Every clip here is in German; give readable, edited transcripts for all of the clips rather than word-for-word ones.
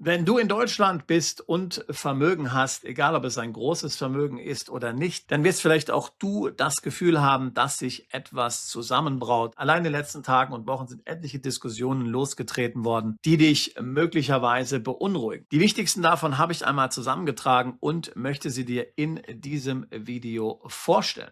Wenn du in Deutschland bist und Vermögen hast, egal ob es ein großes Vermögen ist oder nicht, dann wirst vielleicht auch du das Gefühl haben, dass sich etwas zusammenbraut. Allein in den letzten Tagen und Wochen sind etliche Diskussionen losgetreten worden, die dich möglicherweise beunruhigen. Die wichtigsten davon habe ich einmal zusammengetragen und möchte sie dir in diesem Video vorstellen.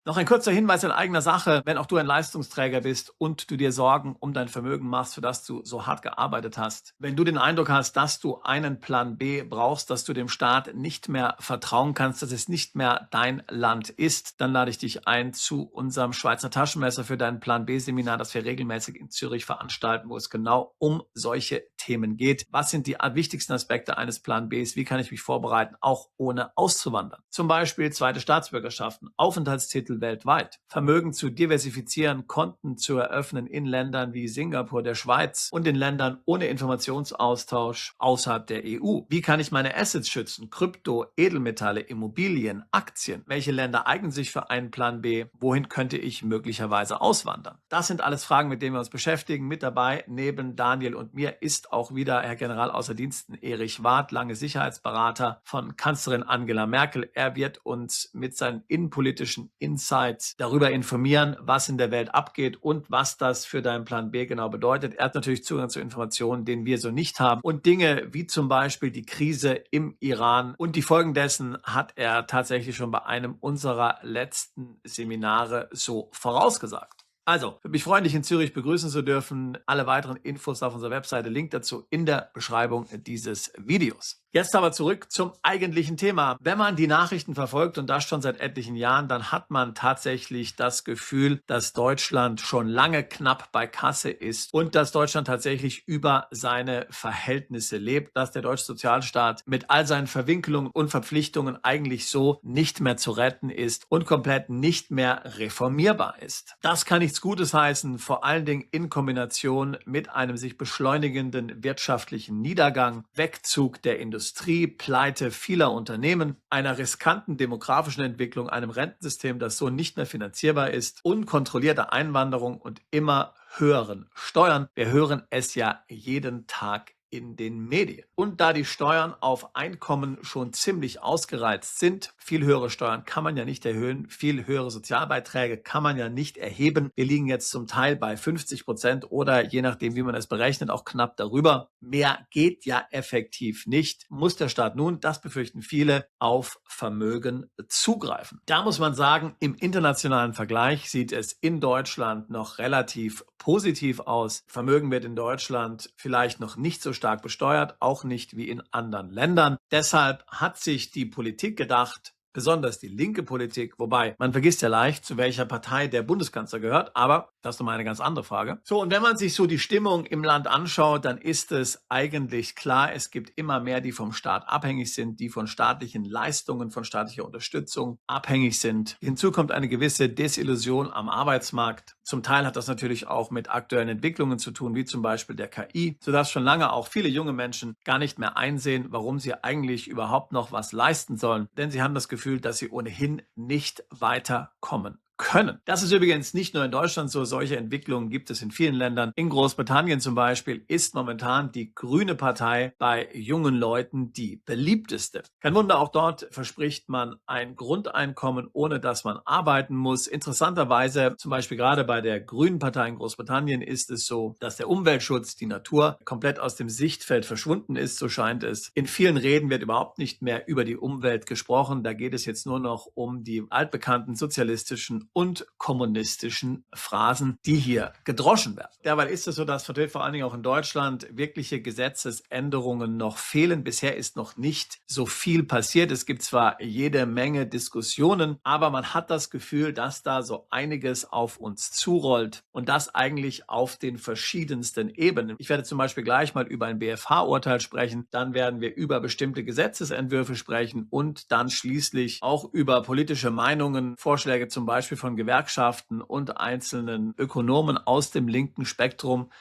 Noch ein kurzer Hinweis in eigener Sache, wenn auch du ein Leistungsträger bist und du dir Sorgen um dein Vermögen machst, für das du so hart gearbeitet hast. Wenn du den Eindruck hast, dass du einen Plan B brauchst, dass du dem Staat nicht mehr vertrauen kannst, dass es nicht mehr dein Land ist, dann lade ich dich ein zu unserem Schweizer Taschenmesser für dein Plan B-Seminar, das wir regelmäßig in Zürich veranstalten, wo es genau um solche Themen geht. Was sind die wichtigsten Aspekte eines Plan Bs? Wie kann ich mich vorbereiten, auch ohne auszuwandern? Zum Beispiel zweite Staatsbürgerschaften, Aufenthaltstitel weltweit, Vermögen zu diversifizieren, Konten zu eröffnen in Ländern wie Singapur, der Schweiz und in Ländern ohne Informationsaustausch außerhalb der EU. Wie kann ich meine Assets schützen? Krypto, Edelmetalle, Immobilien, Aktien. Welche Länder eignen sich für einen Plan B? Wohin könnte ich möglicherweise auswandern? Das sind alles Fragen, mit denen wir uns beschäftigen. Mit dabei neben Daniel und mir ist auch wieder Herr General außer Diensten Erich Warth, lange Sicherheitsberater von Kanzlerin Angela Merkel. Er wird uns mit seinen innenpolitischen Insights darüber informieren, was in der Welt abgeht und was das für deinen Plan B genau bedeutet. Er hat natürlich Zugang zu Informationen, den wir so nicht haben. Und Dinge wie zum Beispiel die Krise im Iran und die Folgen dessen hat er tatsächlich schon bei einem unserer letzten Seminare so vorausgesagt. Also, würde mich freuen, dich in Zürich begrüßen zu dürfen. Alle weiteren Infos auf unserer Webseite, Link dazu in der Beschreibung dieses Videos. Jetzt aber zurück zum eigentlichen Thema. Wenn man die Nachrichten verfolgt und das schon seit etlichen Jahren, dann hat man tatsächlich das Gefühl, dass Deutschland schon lange knapp bei Kasse ist und dass Deutschland tatsächlich über seine Verhältnisse lebt, dass der deutsche Sozialstaat mit all seinen Verwinkelungen und Verpflichtungen eigentlich so nicht mehr zu retten ist und komplett nicht mehr reformierbar ist. Das kann nichts Gutes heißen, vor allen Dingen in Kombination mit einem sich beschleunigenden wirtschaftlichen Niedergang, Wegzug der Industrie, Pleite vieler Unternehmen, einer riskanten demografischen Entwicklung, einem Rentensystem, das so nicht mehr finanzierbar ist, unkontrollierter Einwanderung und immer höheren Steuern. Wir hören es ja jeden Tag in den Medien. Und da die Steuern auf Einkommen schon ziemlich ausgereizt sind, viel höhere Steuern kann man ja nicht erhöhen, viel höhere Sozialbeiträge kann man ja nicht erheben. Wir liegen jetzt zum Teil bei 50% oder je nachdem, wie man es berechnet, auch knapp darüber. Mehr geht ja effektiv nicht. Muss der Staat nun, das befürchten viele, auf Vermögen zugreifen. Da muss man sagen, im internationalen Vergleich sieht es in Deutschland noch relativ positiv aus. Vermögen wird in Deutschland vielleicht noch nicht so stark besteuert, auch nicht wie in anderen Ländern. Deshalb hat sich die Politik gedacht, besonders die linke Politik, wobei man vergisst ja leicht, zu welcher Partei der Bundeskanzler gehört, aber das ist nochmal eine ganz andere Frage. So, und wenn man sich so die Stimmung im Land anschaut, dann ist es eigentlich klar, es gibt immer mehr, die vom Staat abhängig sind, die von staatlichen Leistungen, von staatlicher Unterstützung abhängig sind. Hinzu kommt eine gewisse Desillusion am Arbeitsmarkt. Zum Teil hat das natürlich auch mit aktuellen Entwicklungen zu tun, wie zum Beispiel der KI, sodass schon lange auch viele junge Menschen gar nicht mehr einsehen, warum sie eigentlich überhaupt noch was leisten sollen. Denn sie haben das Gefühl, dass sie ohnehin nicht weiterkommen können. Das ist übrigens nicht nur in Deutschland so, solche Entwicklungen gibt es in vielen Ländern. In Großbritannien zum Beispiel ist momentan die Grüne Partei bei jungen Leuten die beliebteste. Kein Wunder, auch dort verspricht man ein Grundeinkommen, ohne dass man arbeiten muss. Interessanterweise, zum Beispiel gerade bei der Grünen Partei in Großbritannien ist es so, dass der Umweltschutz, die Natur komplett aus dem Sichtfeld verschwunden ist, so scheint es. In vielen Reden wird überhaupt nicht mehr über die Umwelt gesprochen. Da geht es jetzt nur noch um die altbekannten sozialistischen und kommunistischen Phrasen, die hier gedroschen werden. Derweil ist es so, dass vor allen Dingen auch in Deutschland wirkliche Gesetzesänderungen noch fehlen. Bisher ist noch nicht so viel passiert. Es gibt zwar jede Menge Diskussionen, aber man hat das Gefühl, dass da so einiges auf uns zurollt und das eigentlich auf den verschiedensten Ebenen. Ich werde zum Beispiel gleich mal über ein BfH-Urteil sprechen, dann werden wir über bestimmte Gesetzesentwürfe sprechen und dann schließlich auch über politische Meinungen, Vorschläge zum Beispiel von Gewerkschaften und einzelnen Ökonomen aus dem linken Spektrum.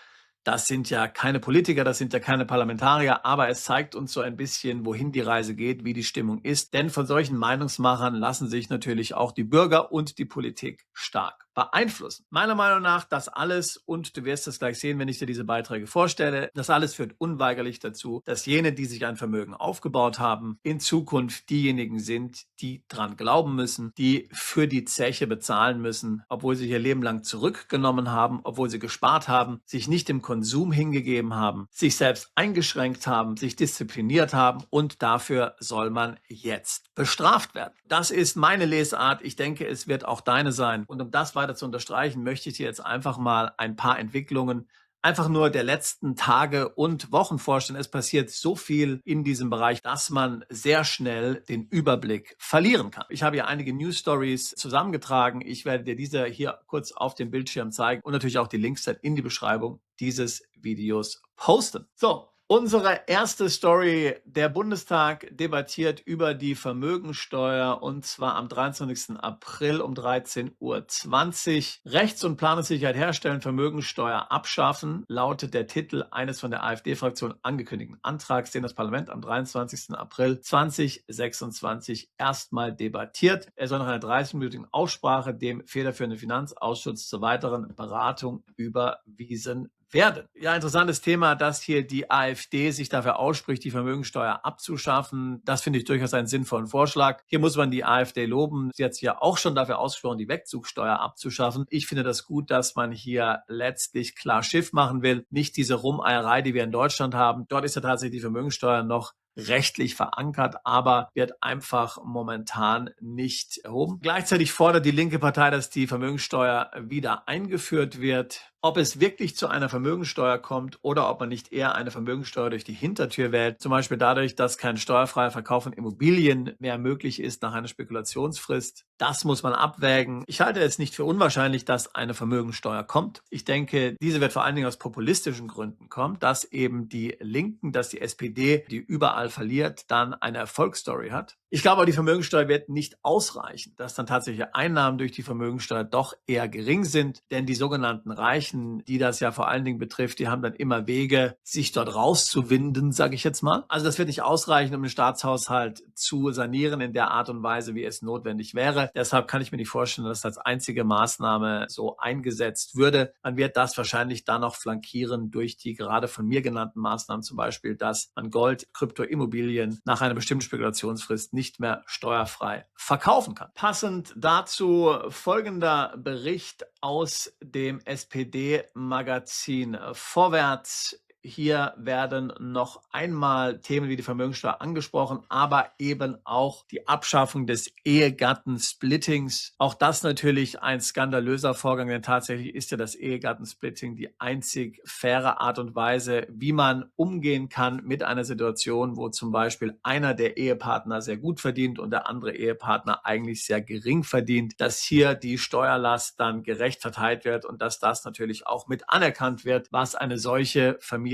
Das sind ja keine Politiker, das sind ja keine Parlamentarier, aber es zeigt uns so ein bisschen, wohin die Reise geht, wie die Stimmung ist. Denn von solchen Meinungsmachern lassen sich natürlich auch die Bürger und die Politik stark beeinflussen. Meiner Meinung nach, das alles, und du wirst es gleich sehen, wenn ich dir diese Beiträge vorstelle, das alles führt unweigerlich dazu, dass jene, die sich ein Vermögen aufgebaut haben, in Zukunft diejenigen sind, die dran glauben müssen, die für die Zeche bezahlen müssen, obwohl sie ihr Leben lang zurückgenommen haben, obwohl sie gespart haben, sich nicht dem Konsum hingegeben haben, sich selbst eingeschränkt haben, sich diszipliniert haben, und dafür soll man jetzt bestraft werden. Das ist meine Lesart. Ich denke, es wird auch deine sein. Und um das weiter zu unterstreichen, möchte ich dir jetzt einfach mal ein paar Entwicklungen einfach nur der letzten Tage und Wochen vorstellen. Es passiert so viel in diesem Bereich, dass man sehr schnell den Überblick verlieren kann. Ich habe hier einige News Stories zusammengetragen. Ich werde dir diese hier kurz auf dem Bildschirm zeigen und natürlich auch die Links dann in die Beschreibung dieses Videos posten. So. Unsere erste Story: Der Bundestag debattiert über die Vermögensteuer, und zwar am 23. April um 13:20 Uhr. Rechts- und Planungssicherheit herstellen, Vermögensteuer abschaffen, lautet der Titel eines von der AfD-Fraktion angekündigten Antrags, den das Parlament am 23. April 2026 erstmal debattiert. Er soll nach einer 30-minütigen Aussprache dem federführenden Finanzausschuss zur weiteren Beratung überwiesen werden. Ja, interessantes Thema, dass hier die AfD sich dafür ausspricht, die Vermögensteuer abzuschaffen. Das finde ich durchaus einen sinnvollen Vorschlag. Hier muss man die AfD loben. Sie hat sich ja auch schon dafür ausgesprochen, die Wegzugsteuer abzuschaffen. Ich finde das gut, dass man hier letztlich klar Schiff machen will. Nicht diese Rumeierei, die wir in Deutschland haben. Dort ist ja tatsächlich die Vermögensteuer noch rechtlich verankert, aber wird einfach momentan nicht erhoben. Gleichzeitig fordert die linke Partei, dass die Vermögensteuer wieder eingeführt wird. Ob es wirklich zu einer Vermögensteuer kommt oder ob man nicht eher eine Vermögensteuer durch die Hintertür wählt, zum Beispiel dadurch, dass kein steuerfreier Verkauf von Immobilien mehr möglich ist nach einer Spekulationsfrist, das muss man abwägen. Ich halte es nicht für unwahrscheinlich, dass eine Vermögensteuer kommt. Ich denke, diese wird vor allen Dingen aus populistischen Gründen kommen, dass eben die Linken, dass die SPD, die überall verliert, dann eine Erfolgsstory hat. Ich glaube, die Vermögensteuer wird nicht ausreichen, dass dann tatsächliche Einnahmen durch die Vermögensteuer doch eher gering sind, denn die sogenannten Reichen, die das ja vor allen Dingen betrifft, die haben dann immer Wege, sich dort rauszuwinden, sage ich jetzt mal. Also das wird nicht ausreichen, um den Staatshaushalt zu sanieren in der Art und Weise, wie es notwendig wäre. Deshalb kann ich mir nicht vorstellen, dass das als einzige Maßnahme so eingesetzt würde. Man wird das wahrscheinlich dann noch flankieren durch die gerade von mir genannten Maßnahmen, zum Beispiel, dass man Gold, Krypto, Immobilien nach einer bestimmten Spekulationsfrist nicht mehr steuerfrei verkaufen kann. Passend dazu folgender Bericht aus dem SPD-Magazin Vorwärts. Hier werden noch einmal Themen wie die Vermögensteuer angesprochen, aber eben auch die Abschaffung des Ehegattensplittings. Auch das natürlich ein skandalöser Vorgang, denn tatsächlich ist ja das Ehegattensplitting die einzig faire Art und Weise, wie man umgehen kann mit einer Situation, wo zum Beispiel einer der Ehepartner sehr gut verdient und der andere Ehepartner eigentlich sehr gering verdient, dass hier die Steuerlast dann gerecht verteilt wird und dass das natürlich auch mit anerkannt wird, was eine solche Familienrealität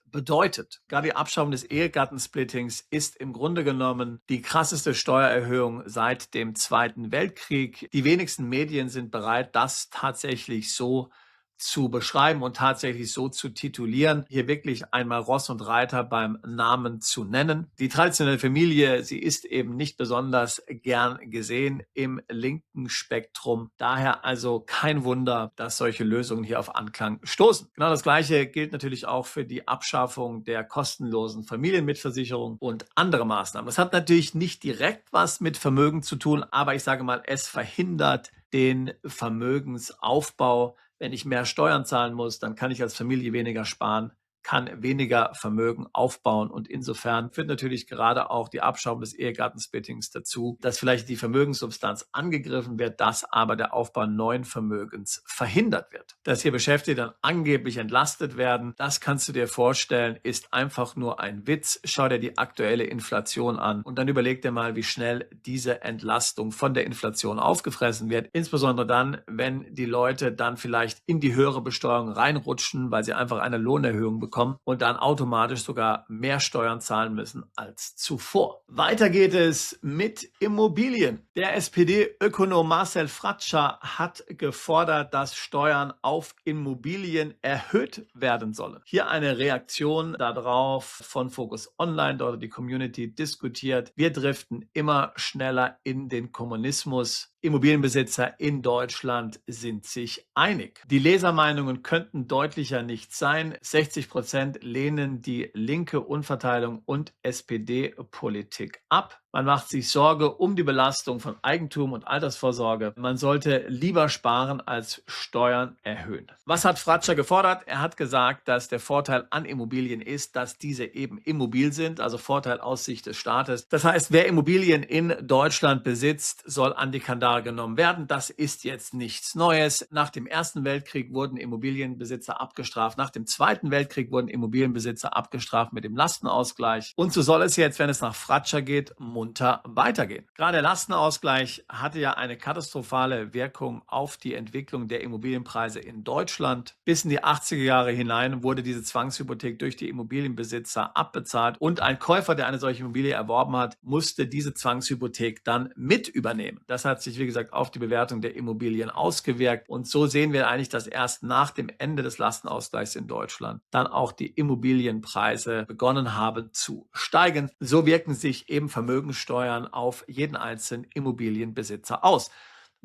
bedeutet. Gerade die Abschaffung des Ehegattensplittings ist im Grunde genommen die krasseste Steuererhöhung seit dem Zweiten Weltkrieg. Die wenigsten Medien sind bereit, das tatsächlich so zu beschreiben und tatsächlich so zu titulieren, hier wirklich einmal Ross und Reiter beim Namen zu nennen. Die traditionelle Familie, sie ist eben nicht besonders gern gesehen im linken Spektrum. Daher also kein Wunder, dass solche Lösungen hier auf Anklang stoßen. Genau das Gleiche gilt natürlich auch für die Abschaffung der kostenlosen Familienmitversicherung und andere Maßnahmen. Das hat natürlich nicht direkt was mit Vermögen zu tun, aber ich sage mal, es verhindert den Vermögensaufbau. Wenn ich mehr Steuern zahlen muss, dann kann ich als Familie weniger sparen, kann weniger Vermögen aufbauen. Und insofern führt natürlich gerade auch die Abschaffung des Ehegattensplittings dazu, dass vielleicht die Vermögenssubstanz angegriffen wird, dass aber der Aufbau neuen Vermögens verhindert wird. Dass hier Beschäftigte dann angeblich entlastet werden, das kannst du dir vorstellen, ist einfach nur ein Witz. Schau dir die aktuelle Inflation an und dann überleg dir mal, wie schnell diese Entlastung von der Inflation aufgefressen wird. Insbesondere dann, wenn die Leute dann vielleicht in die höhere Besteuerung reinrutschen, weil sie einfach eine Lohnerhöhung bekommen und dann automatisch sogar mehr Steuern zahlen müssen als zuvor. Weiter geht es mit Immobilien. Der SPD-Ökonom Marcel Fratscher hat gefordert, dass Steuern auf Immobilien erhöht werden sollen. Hier eine Reaktion darauf von Focus Online, dort die Community diskutiert. Wir driften immer schneller in den Kommunismus. Immobilienbesitzer in Deutschland sind sich einig. Die Lesermeinungen könnten deutlicher nicht sein. 60% lehnen die linke Umverteilung und SPD-Politik ab. Man macht sich Sorge um die Belastung von Eigentum und Altersvorsorge. Man sollte lieber sparen als Steuern erhöhen. Was hat Fratscher gefordert? Er hat gesagt, dass der Vorteil an Immobilien ist, dass diese eben immobil sind, also Vorteil aus Sicht des Staates. Das heißt, wer Immobilien in Deutschland besitzt, soll an die Kandare genommen werden. Das ist jetzt nichts Neues. Nach dem Ersten Weltkrieg wurden Immobilienbesitzer abgestraft. Nach dem Zweiten Weltkrieg wurden Immobilienbesitzer abgestraft mit dem Lastenausgleich. Und so soll es jetzt, wenn es nach Fratscher geht, munter weitergehen. Gerade der Lastenausgleich hatte ja eine katastrophale Wirkung auf die Entwicklung der Immobilienpreise in Deutschland. Bis in die 80er Jahre hinein wurde diese Zwangshypothek durch die Immobilienbesitzer abbezahlt und ein Käufer, der eine solche Immobilie erworben hat, musste diese Zwangshypothek dann mit übernehmen. Das hat sich, wie gesagt, auf die Bewertung der Immobilien ausgewirkt und so sehen wir eigentlich, dass erst nach dem Ende des Lastenausgleichs in Deutschland dann auch die Immobilienpreise begonnen haben zu steigen. So wirken sich eben Vermögenssteuern auf jeden einzelnen Immobilienbesitzer aus.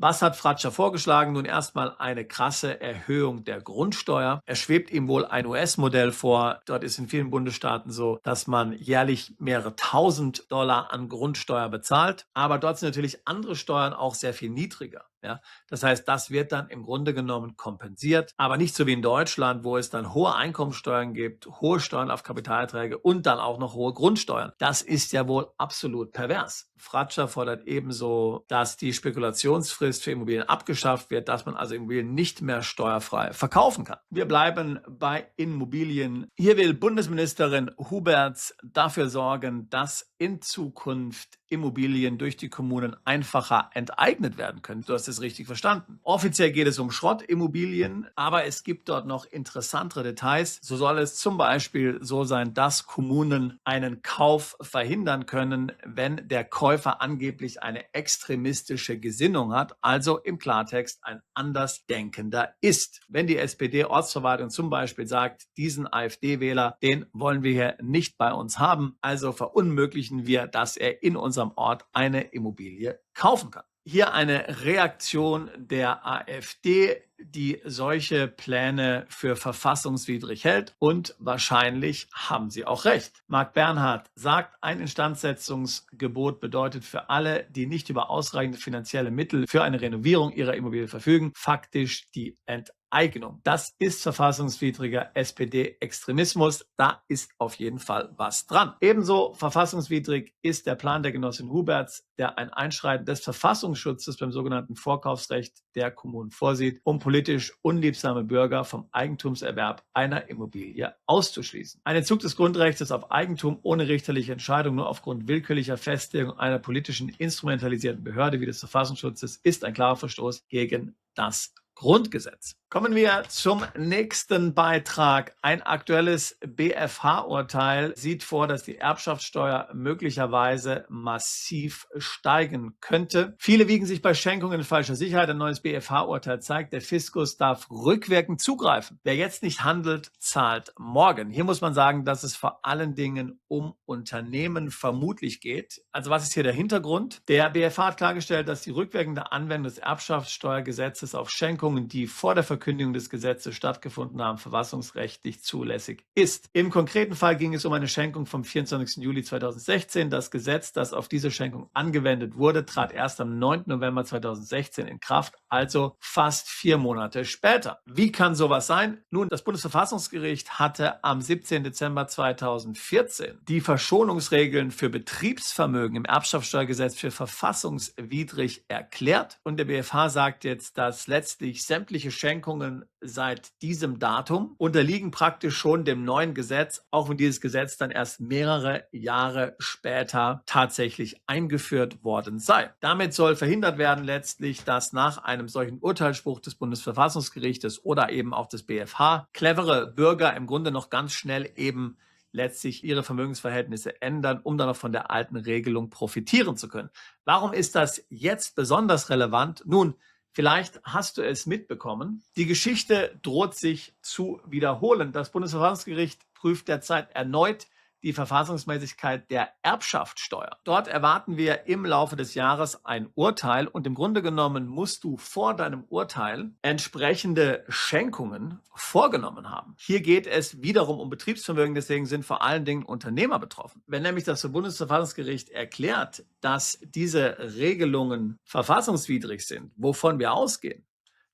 Was hat Fratscher vorgeschlagen? Nun erstmal eine krasse Erhöhung der Grundsteuer. Es schwebt ihm wohl ein US-Modell vor. Dort ist in vielen Bundesstaaten so, dass man jährlich mehrere $1000 an Grundsteuer bezahlt. Aber dort sind natürlich andere Steuern auch sehr viel niedriger. Ja, das heißt, das wird dann im Grunde genommen kompensiert, aber nicht so wie in Deutschland, wo es dann hohe Einkommensteuern gibt, hohe Steuern auf Kapitalerträge und dann auch noch hohe Grundsteuern. Das ist ja wohl absolut pervers. Fratscher fordert ebenso, dass die Spekulationsfrist für Immobilien abgeschafft wird, dass man also Immobilien nicht mehr steuerfrei verkaufen kann. Wir bleiben bei Immobilien. Hier will Bundesministerin Huberts dafür sorgen, dass in Zukunft Immobilien durch die Kommunen einfacher enteignet werden können. Du hast es richtig verstanden. Offiziell geht es um Schrottimmobilien, aber es gibt dort noch interessantere Details. So soll es zum Beispiel so sein, dass Kommunen einen Kauf verhindern können, wenn der Käufer angeblich eine extremistische Gesinnung hat, also im Klartext ein Andersdenkender ist. Wenn die SPD-Ortsverwaltung zum Beispiel sagt, diesen AfD-Wähler, den wollen wir hier nicht bei uns haben, also verunmöglichen wir, dass er in unserem Ort eine Immobilie kaufen kann. Hier eine Reaktion der AfD, die solche Pläne für verfassungswidrig hält und wahrscheinlich haben sie auch recht. Marc Bernhard sagt, ein Instandsetzungsgebot bedeutet für alle, die nicht über ausreichende finanzielle Mittel für eine Renovierung ihrer Immobilie verfügen, faktisch die Enteignung. Das ist verfassungswidriger SPD-Extremismus. Da ist auf jeden Fall was dran. Ebenso verfassungswidrig ist der Plan der Genossin Huberts, der ein Einschreiten des Verfassungsschutzes beim sogenannten Vorkaufsrecht der Kommunen vorsieht, um politisch unliebsame Bürger vom Eigentumserwerb einer Immobilie auszuschließen. Ein Entzug des Grundrechts auf Eigentum ohne richterliche Entscheidung nur aufgrund willkürlicher Festlegung einer politischen instrumentalisierten Behörde wie des Verfassungsschutzes ist ein klarer Verstoß gegen das Grundgesetz. Kommen wir zum nächsten Beitrag. Ein aktuelles BfH-Urteil sieht vor, dass die Erbschaftssteuer möglicherweise massiv steigen könnte. Viele wiegen sich bei Schenkungen in falscher Sicherheit. Ein neues BfH-Urteil zeigt, der Fiskus darf rückwirkend zugreifen. Wer jetzt nicht handelt, zahlt morgen. Hier muss man sagen, dass es vor allen Dingen um Unternehmen vermutlich geht. Also was ist hier der Hintergrund? Der BfH hat klargestellt, dass die rückwirkende Anwendung des Erbschaftssteuergesetzes auf Schenkungen, die vor der Verkündigung des Gesetzes stattgefunden haben, verfassungsrechtlich zulässig ist. Im konkreten Fall ging es um eine Schenkung vom 24. Juli 2016. Das Gesetz, das auf diese Schenkung angewendet wurde, trat erst am 9. November 2016 in Kraft, also fast 4 Monate später. Wie kann sowas sein? Nun, das Bundesverfassungsgericht hatte am 17. Dezember 2014 die Verschonungsregeln für Betriebsvermögen im Erbschaftssteuergesetz für verfassungswidrig erklärt und der BfH sagt jetzt, dass letztlich sämtliche Schenkungen seit diesem Datum unterliegen praktisch schon dem neuen Gesetz, auch wenn dieses Gesetz dann erst mehrere Jahre später tatsächlich eingeführt worden sei. Damit soll verhindert werden letztlich, dass nach einem solchen Urteilsspruch des Bundesverfassungsgerichtes oder eben auch des BfH clevere Bürger im Grunde noch ganz schnell eben letztlich ihre Vermögensverhältnisse ändern, um dann noch von der alten Regelung profitieren zu können. Warum ist das jetzt besonders relevant? Nun, vielleicht hast du es mitbekommen. Die Geschichte droht sich zu wiederholen. Das Bundesverfassungsgericht prüft derzeit erneut die Verfassungsmäßigkeit der Erbschaftssteuer. Dort erwarten wir im Laufe des Jahres ein Urteil und im Grunde genommen musst du vor deinem Urteil entsprechende Schenkungen vorgenommen haben. Hier geht es wiederum um Betriebsvermögen, deswegen sind vor allen Dingen Unternehmer betroffen. Wenn nämlich das Bundesverfassungsgericht erklärt, dass diese Regelungen verfassungswidrig sind, wovon wir ausgehen,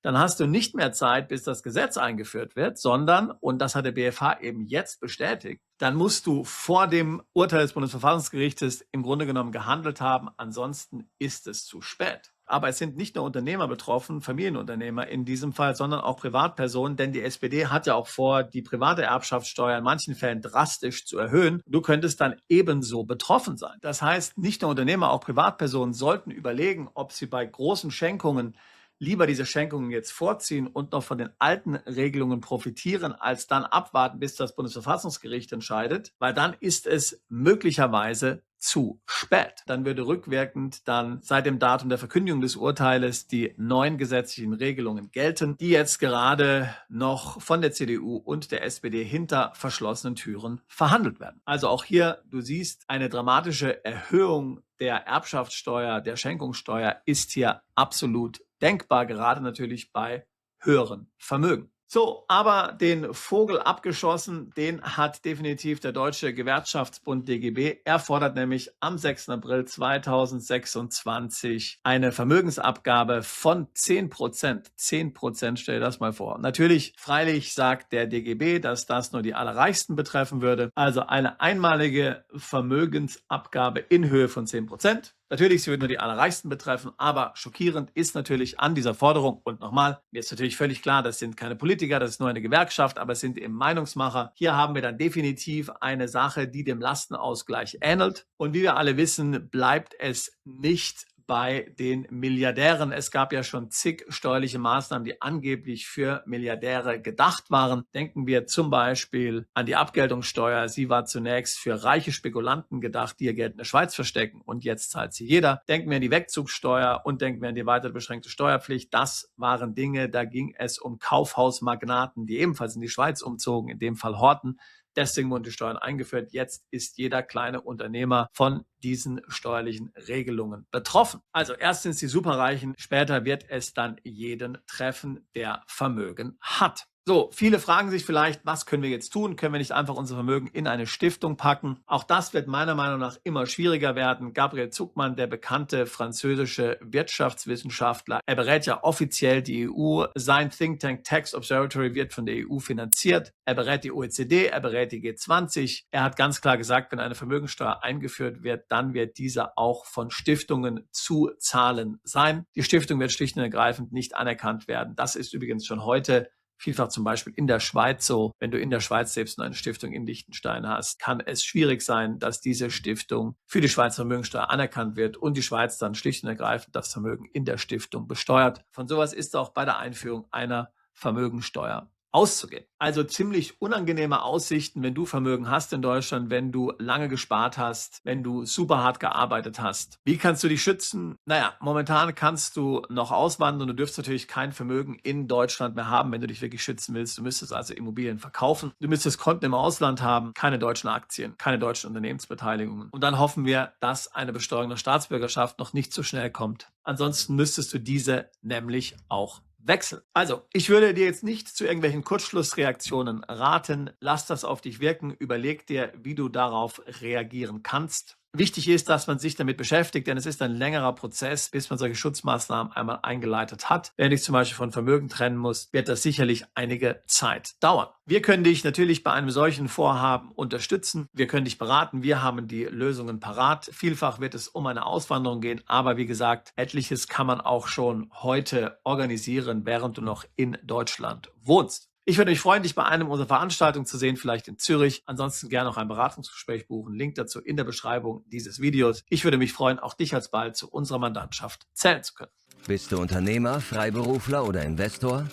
dann hast du nicht mehr Zeit, bis das Gesetz eingeführt wird, sondern, und das hat der BfH eben jetzt bestätigt, dann musst du vor dem Urteil des Bundesverfassungsgerichtes im Grunde genommen gehandelt haben, ansonsten ist es zu spät. Aber es sind nicht nur Unternehmer betroffen, Familienunternehmer in diesem Fall, sondern auch Privatpersonen, denn die SPD hat ja auch vor, die private Erbschaftssteuer in manchen Fällen drastisch zu erhöhen. Du könntest dann ebenso betroffen sein. Das heißt, nicht nur Unternehmer, auch Privatpersonen sollten überlegen, ob sie bei großen Schenkungen lieber diese Schenkungen jetzt vorziehen und noch von den alten Regelungen profitieren, als dann abwarten, bis das Bundesverfassungsgericht entscheidet, weil dann ist es möglicherweise zu spät. Dann würde rückwirkend dann seit dem Datum der Verkündigung des Urteiles die neuen gesetzlichen Regelungen gelten, die jetzt gerade noch von der CDU und der SPD hinter verschlossenen Türen verhandelt werden. Also auch hier, du siehst, eine dramatische Erhöhung der Erbschaftssteuer, der Schenkungssteuer ist hier absolut denkbar, gerade natürlich bei höheren Vermögen. So, aber den Vogel abgeschossen, den hat definitiv der Deutsche Gewerkschaftsbund DGB. Er fordert nämlich am 6. April 2026 eine Vermögensabgabe von 10%. 10%, stell dir das mal vor. Natürlich, freilich sagt der DGB, dass das nur die Allerreichsten betreffen würde. Also eine einmalige Vermögensabgabe in Höhe von 10%. Natürlich, sie wird nur die Allerreichsten betreffen, aber schockierend ist natürlich an dieser Forderung, und nochmal, mir ist natürlich völlig klar, das sind keine Politiker, das ist nur eine Gewerkschaft, aber es sind eben Meinungsmacher. Hier haben wir dann definitiv eine Sache, die dem Lastenausgleich ähnelt. Und wie wir alle wissen, bleibt es nicht bei den Milliardären. Es gab ja schon zig steuerliche Maßnahmen, die angeblich für Milliardäre gedacht waren. Denken wir zum Beispiel an die Abgeltungssteuer. Sie war zunächst für reiche Spekulanten gedacht, die ihr Geld in der Schweiz verstecken, und jetzt zahlt sie jeder. Denken wir an die Wegzugssteuer und denken wir an die weitere beschränkte Steuerpflicht. Das waren Dinge, da ging es um Kaufhausmagnaten, die ebenfalls in die Schweiz umzogen, in dem Fall Horten. Deswegen wurden die Steuern eingeführt. Jetzt ist jeder kleine Unternehmer von diesen steuerlichen Regelungen betroffen. Also erst sind es die Superreichen, später wird es dann jeden treffen, der Vermögen hat. So, viele fragen sich vielleicht, was können wir jetzt tun? Können wir nicht einfach unser Vermögen in eine Stiftung packen? Auch das wird meiner Meinung nach immer schwieriger werden. Gabriel Zuckmann, der bekannte französische Wirtschaftswissenschaftler, er berät ja offiziell die EU. Sein Think Tank Tax Observatory wird von der EU finanziert. Er berät die OECD, er berät die G20. Er hat ganz klar gesagt, wenn eine Vermögensteuer eingeführt wird, dann wird diese auch von Stiftungen zu zahlen sein. Die Stiftung wird schlicht und ergreifend nicht anerkannt werden. Das ist übrigens schon heute vielfach zum Beispiel in der Schweiz so. Wenn du in der Schweiz selbst nur eine Stiftung in Liechtenstein hast, kann es schwierig sein, dass diese Stiftung für die Schweizer Vermögensteuer anerkannt wird und die Schweiz dann schlicht und ergreifend das Vermögen in der Stiftung besteuert. Von sowas ist auch bei der Einführung einer Vermögensteuer auszugehen. Also ziemlich unangenehme Aussichten, wenn du Vermögen hast in Deutschland, wenn du lange gespart hast, wenn du super hart gearbeitet hast. Wie kannst du dich schützen? Naja, momentan kannst du noch auswandern. Du dürfst natürlich kein Vermögen in Deutschland mehr haben, wenn du dich wirklich schützen willst. Du müsstest also Immobilien verkaufen. Du müsstest Konten im Ausland haben, keine deutschen Aktien, keine deutschen Unternehmensbeteiligungen. Und dann hoffen wir, dass eine Besteuerung der Staatsbürgerschaft noch nicht so schnell kommt. Ansonsten müsstest du diese nämlich auch wechseln. Also, ich würde dir jetzt nicht zu irgendwelchen Kurzschlussreaktionen raten. Lass das auf dich wirken. Überleg dir, wie du darauf reagieren kannst. Wichtig ist, dass man sich damit beschäftigt, denn es ist ein längerer Prozess, bis man solche Schutzmaßnahmen einmal eingeleitet hat. Wenn du dich zum Beispiel von Vermögen trennen musst, wird das sicherlich einige Zeit dauern. Wir können dich natürlich bei einem solchen Vorhaben unterstützen. Wir können dich beraten. Wir haben die Lösungen parat. Vielfach wird es um eine Auswanderung gehen, aber wie gesagt, etliches kann man auch schon heute organisieren, während du noch in Deutschland wohnst. Ich würde mich freuen, dich bei einem unserer Veranstaltungen zu sehen, vielleicht in Zürich. Ansonsten gerne noch ein Beratungsgespräch buchen. Link dazu in der Beschreibung dieses Videos. Ich würde mich freuen, auch dich alsbald zu unserer Mandantschaft zählen zu können. Bist du Unternehmer, Freiberufler oder Investor?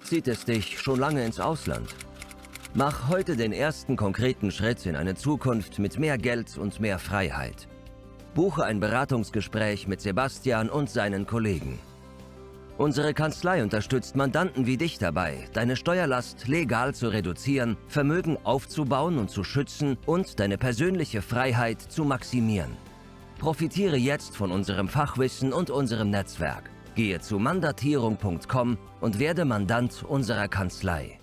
Zieht es dich schon lange ins Ausland? Mach heute den ersten konkreten Schritt in eine Zukunft mit mehr Geld und mehr Freiheit. Buche ein Beratungsgespräch mit Sebastian und seinen Kollegen. Unsere Kanzlei unterstützt Mandanten wie dich dabei, deine Steuerlast legal zu reduzieren, Vermögen aufzubauen und zu schützen und deine persönliche Freiheit zu maximieren. Profitiere jetzt von unserem Fachwissen und unserem Netzwerk. Gehe zu mandatierung.com und werde Mandant unserer Kanzlei.